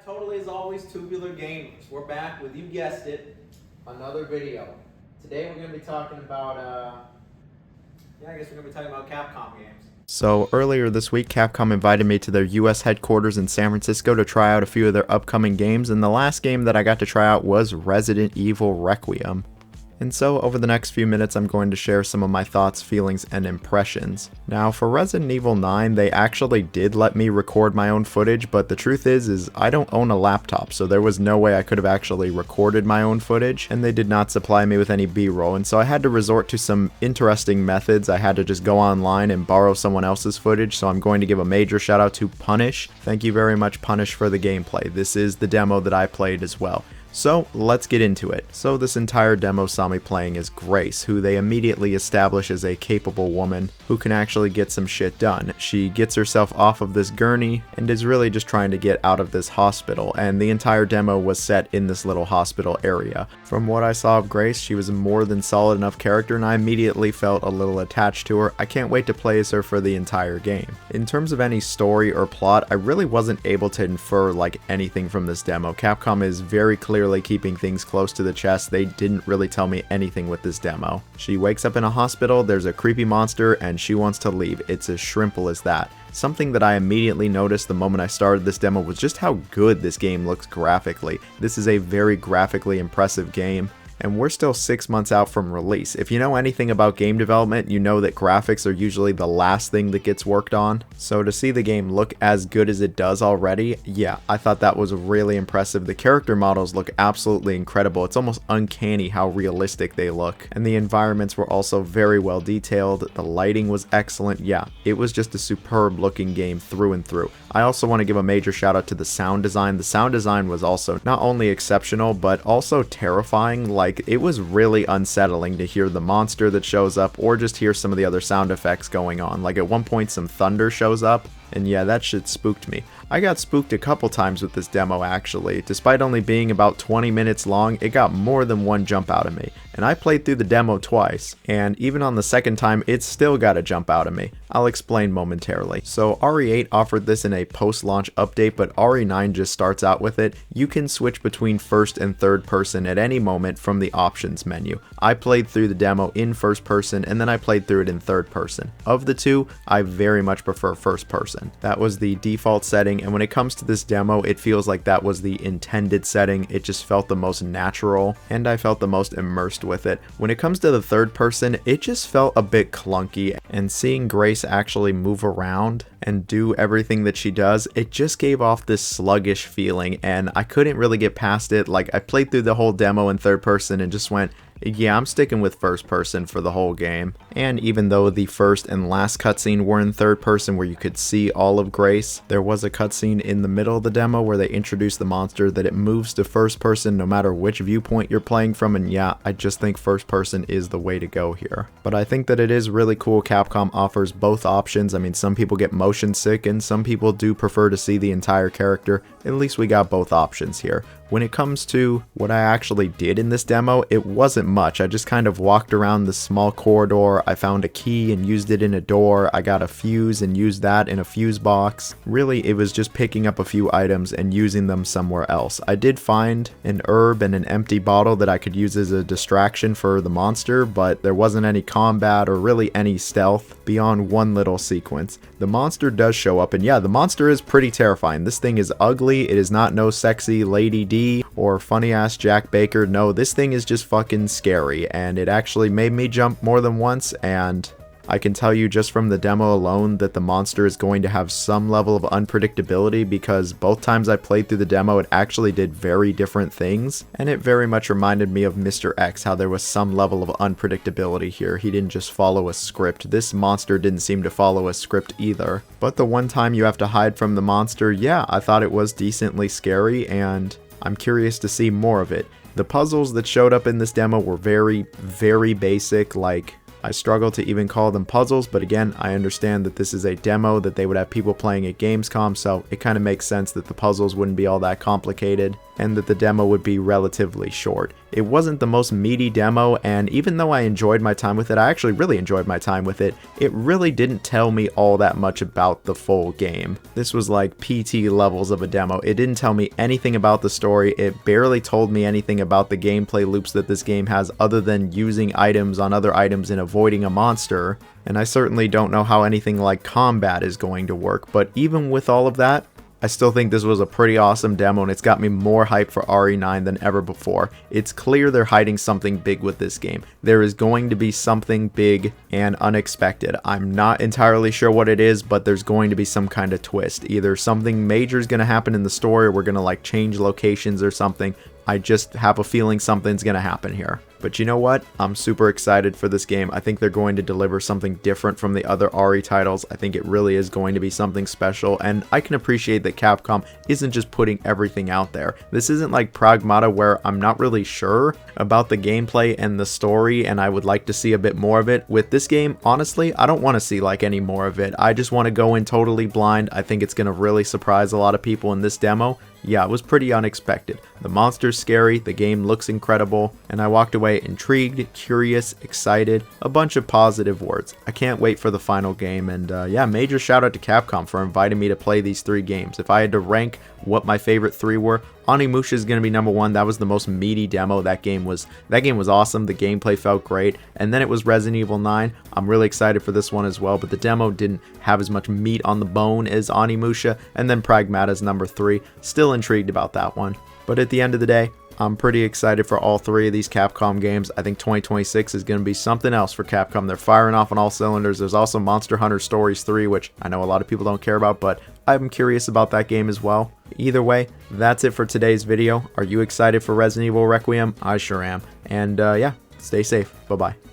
totally as always, Tubular Gamers. We're back with, you guessed it, another video. Today we're going to be talking about, I guess we're going to be talking about Capcom games. So earlier this week, Capcom invited me to their US headquarters in San Francisco to try out a few of their upcoming games, and the last game that I got to try out was Resident Evil Requiem. And so, over the next few minutes, I'm going to share some of my thoughts, feelings, and impressions. Now, for Resident Evil 9, they actually did let me record my own footage, but the truth is I don't own a laptop, so there was no way I could have actually recorded my own footage, and they did not supply me with any B-roll, and so I had to resort to some interesting methods. I had to just go online and borrow someone else's footage, so I'm going to give a major shout out to Punish. Thank you very much, Punish, for the gameplay. This is the demo that I played as well. So, let's get into it. So this entire demo saw me playing as Grace, who they immediately establish as a capable woman who can actually get some shit done. She gets herself off of this gurney and is really just trying to get out of this hospital, and the entire demo was set in this little hospital area. From what I saw of Grace, she was a more than solid enough character, and I immediately felt a little attached to her. I can't wait to play as her for the entire game. In terms of any story or plot, I really wasn't able to infer anything from this demo. Capcom is very clearly keeping things close to the chest. They didn't really tell me anything with this demo. She wakes up in a hospital, there's a creepy monster, and she wants to leave. It's as simple as that. Something that I immediately noticed the moment I started this demo was just how good this game looks graphically. This is a very graphically impressive game, and we're still 6 months out from release. If you know anything about game development, you know that graphics are usually the last thing that gets worked on. So to see the game look as good as it does already, yeah, I thought that was really impressive. The character models look absolutely incredible. It's almost uncanny how realistic they look. And the environments were also very well detailed. The lighting was excellent. Yeah, it was just a superb looking game through and through. I also want to give a major shout out to the sound design. The sound design was also not only exceptional, but also terrifying. It was really unsettling to hear the monster that shows up or just hear some of the other sound effects going on. At one point some thunder shows up, and yeah, that shit spooked me. I got spooked a couple times with this demo actually. Despite only being about 20 minutes long, it got more than one jump out of me. And I played through the demo twice, and even on the second time, it still got a jump out of me. I'll explain momentarily. So RE8 offered this in a post-launch update, but RE9 just starts out with it. You can switch between first and third person at any moment from the options menu. I played through the demo in first person, and then I played through it in third person. Of the two, I very much prefer first person. That was the default setting, and when it comes to this demo, it feels like that was the intended setting. It just felt the most natural, and I felt the most immersed with it. When it comes to the third person, it just felt a bit clunky, and seeing Grace actually move around and do everything that she does, it just gave off this sluggish feeling, and I couldn't really get past it. I played through the whole demo in third person and just went, yeah, I'm sticking with first person for the whole game. And even though the first and last cutscene were in third person where you could see all of Grace, there was a cutscene in the middle of the demo where they introduced the monster that it moves to first person no matter which viewpoint you're playing from, and yeah, I just think first person is the way to go here. But I think that it is really cool Capcom offers both options. I mean, some people get motion sick and some people do prefer to see the entire character. At least we got both options here. When it comes to what I actually did in this demo, it wasn't much. I just kind of walked around this small corridor. I found a key and used it in a door. I got a fuse and used that in a fuse box. Really, it was just picking up a few items and using them somewhere else. I did find an herb and an empty bottle that I could use as a distraction for the monster, but there wasn't any combat or really any stealth beyond one little sequence. The monster does show up, and yeah, the monster is pretty terrifying. This thing is ugly. It is not no sexy Lady D or funny ass Jack Baker. No, this thing is just fucking scary, and it actually made me jump more than once, and I can tell you just from the demo alone that the monster is going to have some level of unpredictability, because both times I played through the demo it actually did very different things, and it very much reminded me of Mr. X, how there was some level of unpredictability here. He didn't just follow a script. This monster didn't seem to follow a script either. But the one time you have to hide from the monster, yeah, I thought it was decently scary, and I'm curious to see more of it. The puzzles that showed up in this demo were very, very basic. I struggle to even call them puzzles, but again, I understand that this is a demo that they would have people playing at Gamescom, so it kind of makes sense that the puzzles wouldn't be all that complicated. and that the demo would be relatively short. It wasn't the most meaty demo, and even though I enjoyed my time with it, I actually really enjoyed my time with it, it really didn't tell me all that much about the full game. This was like PT levels of a demo. It didn't tell me anything about the story, it barely told me anything about the gameplay loops that this game has other than using items on other items and avoiding a monster, and I certainly don't know how anything like combat is going to work, but even with all of that, I still think this was a pretty awesome demo, and it's got me more hyped for RE9 than ever before. It's clear they're hiding something big with this game. There is going to be something big and unexpected. I'm not entirely sure what it is, but there's going to be some kind of twist. Either something major is going to happen in the story, or we're going to like change locations or something. I just have a feeling something's going to happen here. But you know what? I'm super excited for this game. I think they're going to deliver something different from the other RE titles. I think it really is going to be something special, and I can appreciate that Capcom isn't just putting everything out there. This isn't like Pragmata where I'm not really sure about the gameplay and the story, and I would like to see a bit more of it. With this game, honestly, I don't want to see like any more of it. I just want to go in totally blind. I think it's going to really surprise a lot of people in this demo. Yeah, it was pretty unexpected. The monster's scary, the game looks incredible, and I walked away intrigued, curious, excited, a bunch of positive words. I can't wait for the final game, and yeah, major shout out to Capcom for inviting me to play these 3 games. If I had to rank what my favorite 3 were, Onimusha is going to be number 1. That was the most meaty demo. That game was awesome. The gameplay felt great. And then it was Resident Evil 9. I'm really excited for this one as well, but the demo didn't have as much meat on the bone as Onimusha. And then Pragmata is number 3. Still intrigued about that one. But at the end of the day, I'm pretty excited for all 3 of these Capcom games. I think 2026 is going to be something else for Capcom. They're firing off on all cylinders. There's also Monster Hunter Stories 3, which I know a lot of people don't care about, but I'm curious about that game as well. Either way, that's it for today's video. Are you excited for Resident Evil Requiem? I sure am. And yeah, stay safe. Bye-bye.